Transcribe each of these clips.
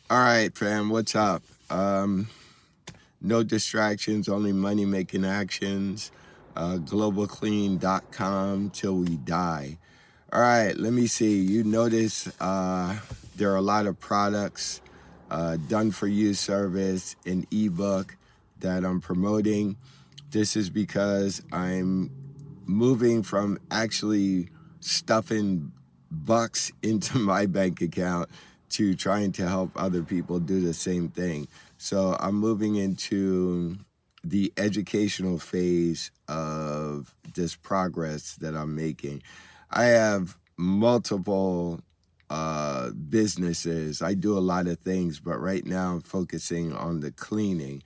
All right, fam, what's up? No distractions, only money making actions. Globalclean.com till we die. All right, let me see. You notice there are a lot of products, done for you service, an ebook that I'm promoting. This is because I'm moving from actually stuffing bucks into my bank account to trying to help other people do the same thing. So I'm moving into the educational phase of this progress that I'm making. I have multiple businesses. I do a lot of things, but right now I'm focusing on the cleaning.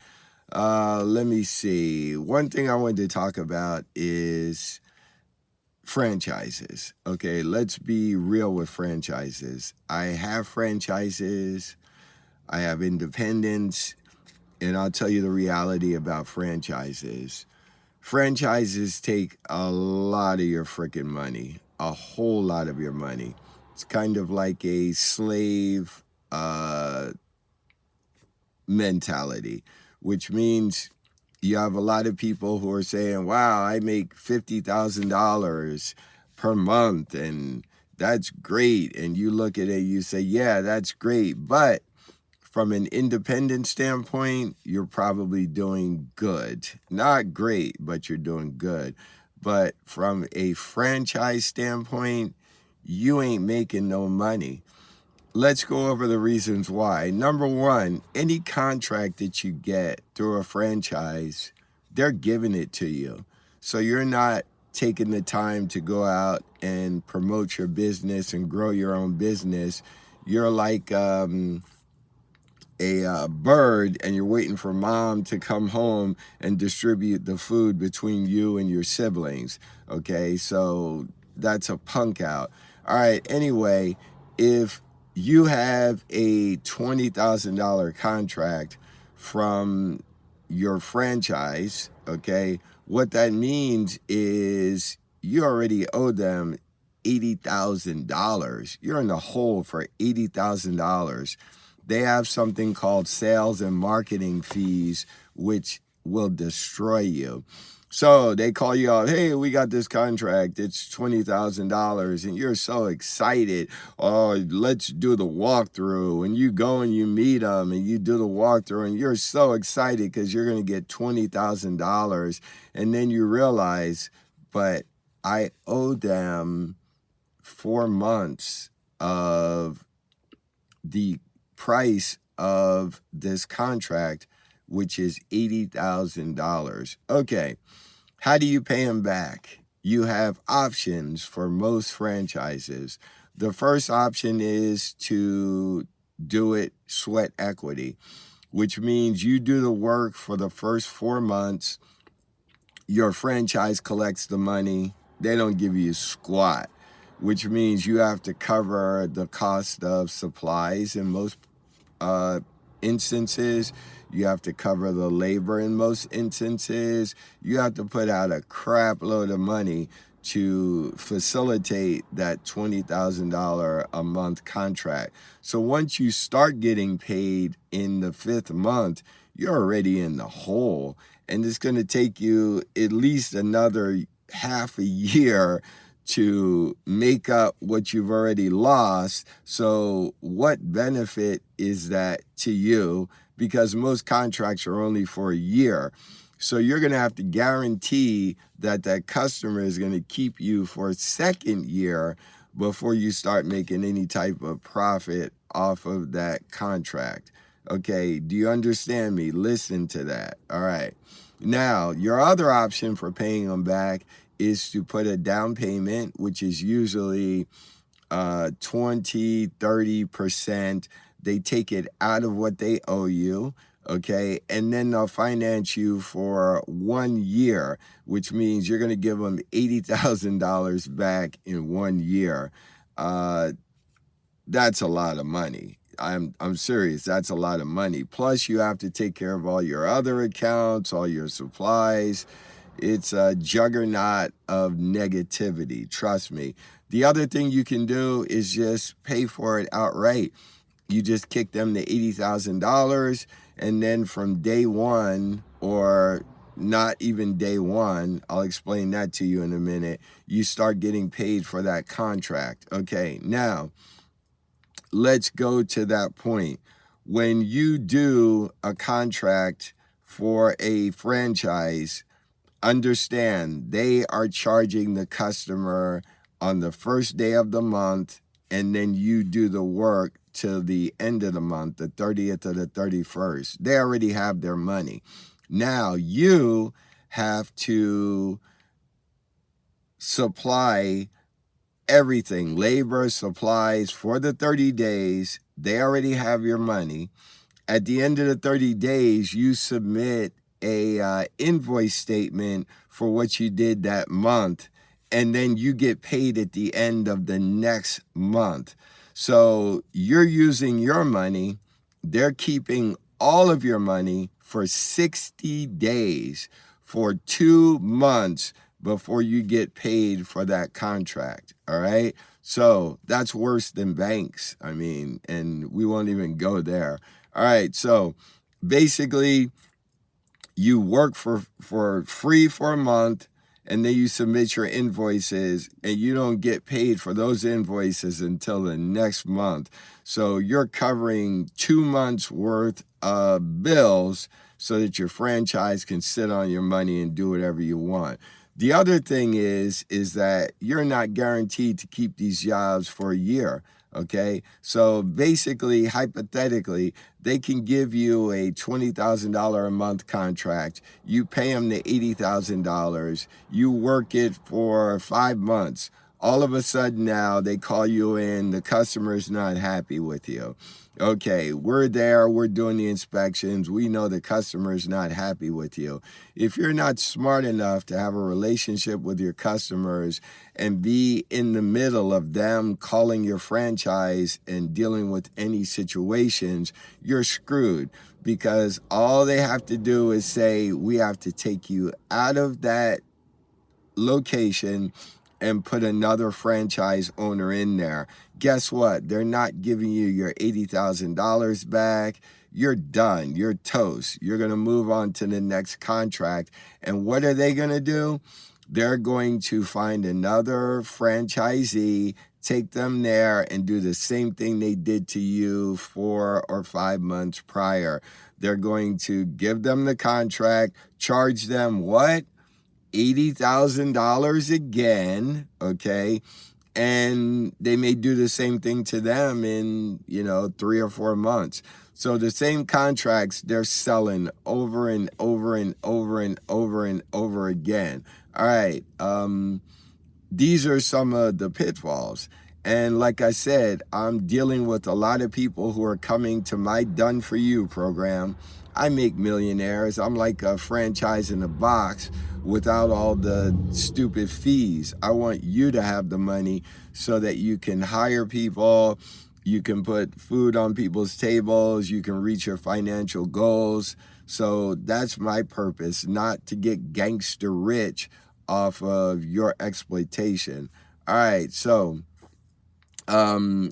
Let me see. One thing I wanted to talk about is franchises. Okay, let's be real with franchises. I have franchises, I have independents, and I'll tell you the reality about franchises. Franchises take a lot of your freaking money, a whole lot of your money. It's kind of like a slave mentality, which means you have a lot of people who are saying, wow, I make $50,000 per month and that's great. And you look at it, you say, yeah, that's great. But from an independent standpoint, you're probably doing good. Not great, but you're doing good. But from a franchise standpoint, you ain't making no money. Let's go over the reasons why. Number one, any contract that you get through a franchise, they're giving it to you. So you're not taking the time to go out and promote your business and grow your own business. You're like a bird and you're waiting for mom to come home and distribute the food between you and your siblings. Okay, so that's a punk out. All right, anyway, if you have a $20,000 contract from your franchise, okay, what that means is you already owe them $80,000. You're in the hole for $80,000. They have something called sales and marketing fees, which will destroy you. So they call you out, hey, we got this contract, it's $20,000, and you're so excited. Oh, let's do the walkthrough. And you go and you meet them and you do the walkthrough, and you're so excited because you're going to get $20,000. And then you realize, but I owe them 4 months of the price of this contract, which is $80,000. Okay, how do you pay them back? You have options for most franchises. The first option is to do it sweat equity, which means you do the work for the first 4 months. Your franchise collects the money. They don't give you squat, which means you have to cover the cost of supplies in most instances. You have to cover the labor in most instances. You have to put out a crap load of money to facilitate that $20,000 a month contract. So once you start getting paid in the fifth month, you're already in the hole. And it's going to take you at least another half a year to make up what you've already lost. So what benefit is that to you? Because most contracts are only for a year. So you're going to have to guarantee that that customer is going to keep you for a second year before you start making any type of profit off of that contract. Okay, do you understand me? Listen to that. All right. Now, your other option for paying them back is to put a down payment, which is usually 20-30%. They take it out of what they owe you, okay? And then they'll finance you for 1 year, which means you're going to give them $80,000 back in 1 year. That's a lot of money. I'm serious. That's a lot of money. Plus, you have to take care of all your other accounts, all your supplies. It's a juggernaut of negativity. Trust me. The other thing you can do is just pay for it outright. You just kick them the $80,000, and then from day one, or not even day one, I'll explain that to you in a minute, you start getting paid for that contract. Okay, now let's go to that point. When you do a contract for a franchise, understand they are charging the customer on the first day of the month, and then you do the work till the end of the month, the 30th or the 31st. They already have their money. Now you have to supply everything, labor, supplies for the 30 days. They already have your money. At the end of the 30 days, you submit a invoice statement for what you did that month, and then you get paid at the end of the next month. So you're using your money, they're keeping all of your money for 60 days, for 2 months before you get paid for that contract. All right. So that's worse than banks. I mean, and we won't even go there. All right. So basically, you work for free for a month, and then you submit your invoices, and you don't get paid for those invoices until the next month. So you're covering 2 months worth of bills so that your franchise can sit on your money and do whatever you want. The other thing is that you're not guaranteed to keep these jobs for a year. Okay, so basically, hypothetically, they can give you a $20,000 a month contract. You pay them the $80,000. You work it for 5 months. All of a sudden now they call you in, the customer's not happy with you. Okay, we're there, we're doing the inspections, we know the customer's not happy with you. If you're not smart enough to have a relationship with your customers and be in the middle of them calling your franchise and dealing with any situations, you're screwed, because all they have to do is say, we have to take you out of that location and put another franchise owner in there. Guess what? They're not giving you your $80,000 back. You're done. You're toast. You're going to move on to the next contract. And what are they going to do? They're going to find another franchisee, take them there, and do the same thing they did to you 4 or 5 months prior. They're going to give them the contract, charge them what? $80,000 again, okay? And they may do the same thing to them in, 3 or 4 months. So the same contracts they're selling over and over and over and over and over again. All right, these are some of the pitfalls. And like I said, I'm dealing with a lot of people who are coming to my Done For You program. I make millionaires. I'm like a franchise in a box without all the stupid fees. I want you to have the money so that you can hire people, you can put food on people's tables, you can reach your financial goals. So that's my purpose, not to get gangster rich off of your exploitation. All right, so I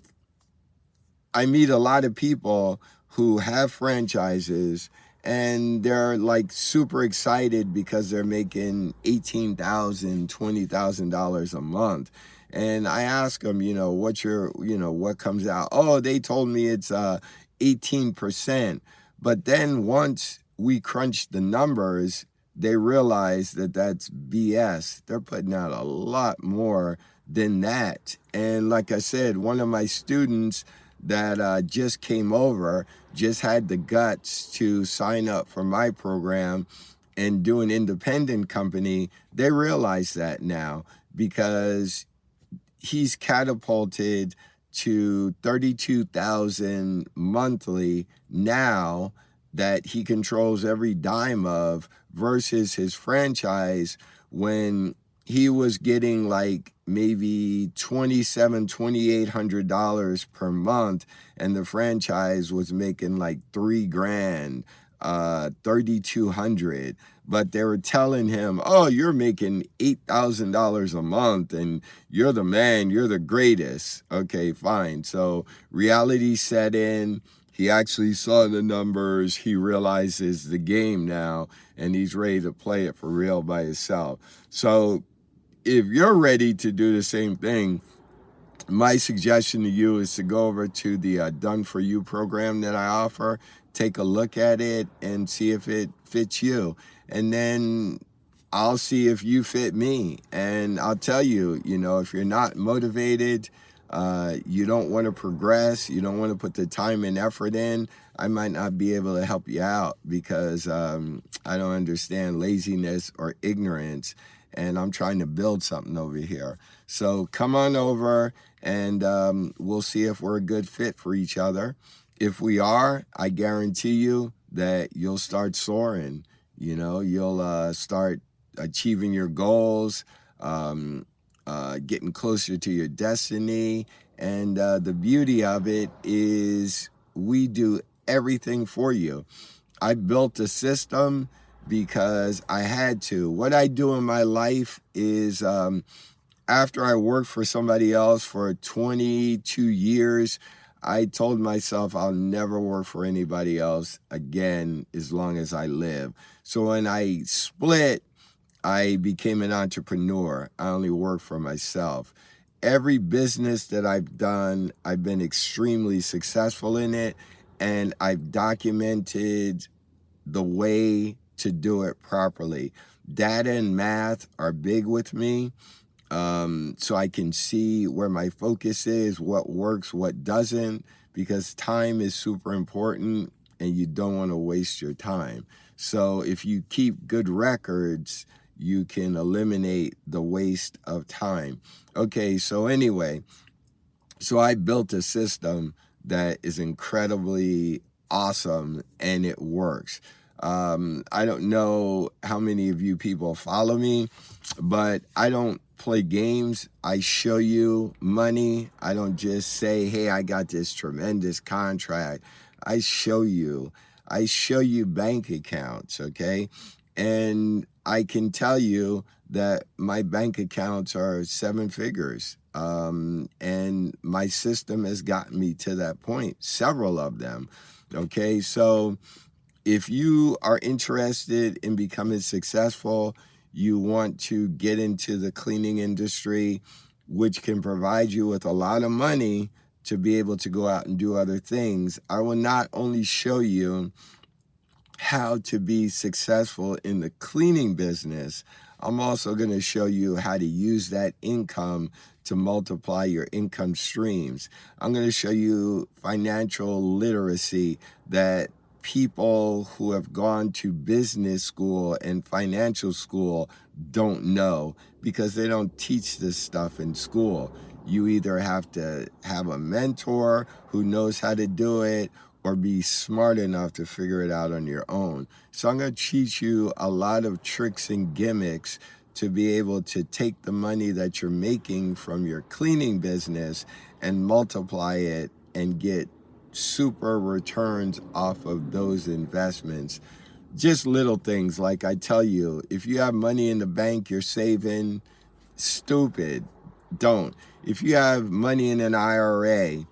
meet a lot of people who have franchises, and they're like super excited because they're making $18,000, $20,000 a month. And I ask them, what's your, what comes out? Oh, they told me it's 18%. But then once we crunch the numbers, they realize that that's BS. They're putting out a lot more than that. And like I said, one of my students that just came over just had the guts to sign up for my program and do an independent company. They realize that now, because he's catapulted to $32,000 monthly now that he controls every dime of, versus his franchise when he was getting like maybe $2,800 per month, and the franchise was making like $3,000 $3,200, but they were telling him, oh, you're making $8,000 a month and you're the man, you're the greatest. Okay, fine. So reality set in. He actually saw the numbers. He realizes the game now, and he's ready to play it for real by himself. So if you're ready to do the same thing, my suggestion to you is to go over to the Done For You program that I offer, take a look at it and see if it fits you. And then I'll see if you fit me. And I'll tell you, if you're not motivated, you don't want to progress, you don't want to put the time and effort in, I might not be able to help you out because I don't understand laziness or ignorance. And I'm trying to build something over here. So come on over and we'll see if we're a good fit for each other. If we are, I guarantee you that you'll start soaring. You'll start achieving your goals, getting closer to your destiny. And the beauty of it is we do everything for you. I built a system because I had to. What I do in my life is after I worked for somebody else for 22 years, I told myself I'll never work for anybody else again as long as I live. So when I split, I became an entrepreneur. I only work for myself. Every business that I've done, I've been extremely successful in it, and I've documented the way to do it properly. Data and math are big with me, so I can see where my focus is, what works, what doesn't, because time is super important and you don't want to waste your time. So if you keep good records, you can eliminate the waste of time. Okay, so anyway, so I built a system that is incredibly awesome and it works. I don't know how many of you people follow me, but I don't play games. I show you money. I don't just say, hey, I got this tremendous contract. I show you bank accounts, okay? And I can tell you that my bank accounts are 7 figures. And my system has gotten me to that point, several of them. Okay, so if you are interested in becoming successful, you want to get into the cleaning industry, which can provide you with a lot of money to be able to go out and do other things. I will not only show you how to be successful in the cleaning business, I'm also going to show you how to use that income to multiply your income streams. I'm going to show you financial literacy that people who have gone to business school and financial school don't know because they don't teach this stuff in school. You either have to have a mentor who knows how to do it or be smart enough to figure it out on your own. So I'm going to teach you a lot of tricks and gimmicks to be able to take the money that you're making from your cleaning business and multiply it and get super returns off of those investments. Just little things like I tell you, if you have money in the bank you're saving, stupid, don't. If you have money in an IRA,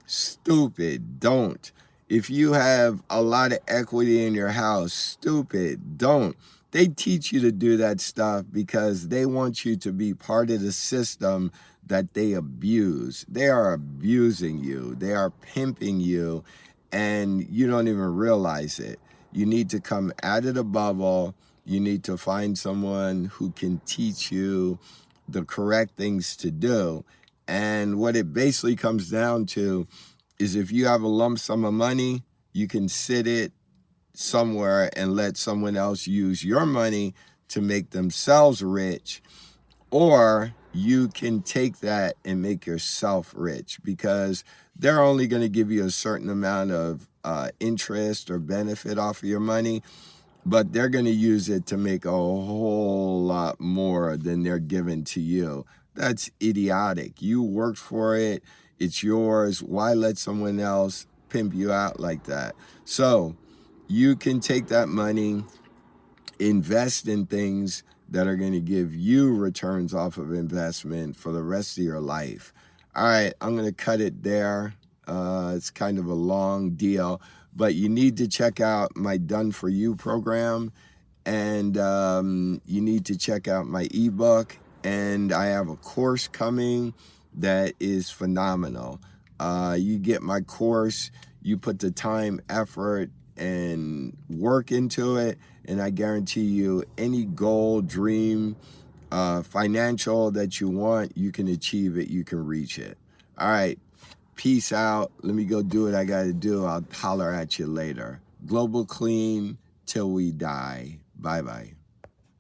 stupid, don't. If you have a lot of equity in your house, stupid, don't. They teach you to do that stuff because they want you to be part of the system that they abuse. They are abusing you. They are pimping you, and you don't even realize it. You need to come out of the bubble. You need to find someone who can teach you the correct things to do. And what it basically comes down to is if you have a lump sum of money, you can sit it somewhere and let someone else use your money to make themselves rich, or you can take that and make yourself rich because they're only going to give you a certain amount of interest or benefit off of your money, but they're going to use it to make a whole lot more than they're giving to you. That's idiotic. You worked for it. It's yours. Why let someone else pimp you out like that? So you can take that money, invest in things that are going to give you returns off of investment for the rest of your life. All right, I'm going to cut it there. It's kind of a long deal, but you need to check out my Done For You program, and you need to check out my ebook, and I have a course coming that is phenomenal. You get my course, you put the time, effort, and work into it, and I guarantee you any goal, dream, financial that you want, you can achieve it, you can reach it. All right, peace out. Let me go do what I got to do. I'll holler at you later. Global Clean till we die. Bye-bye.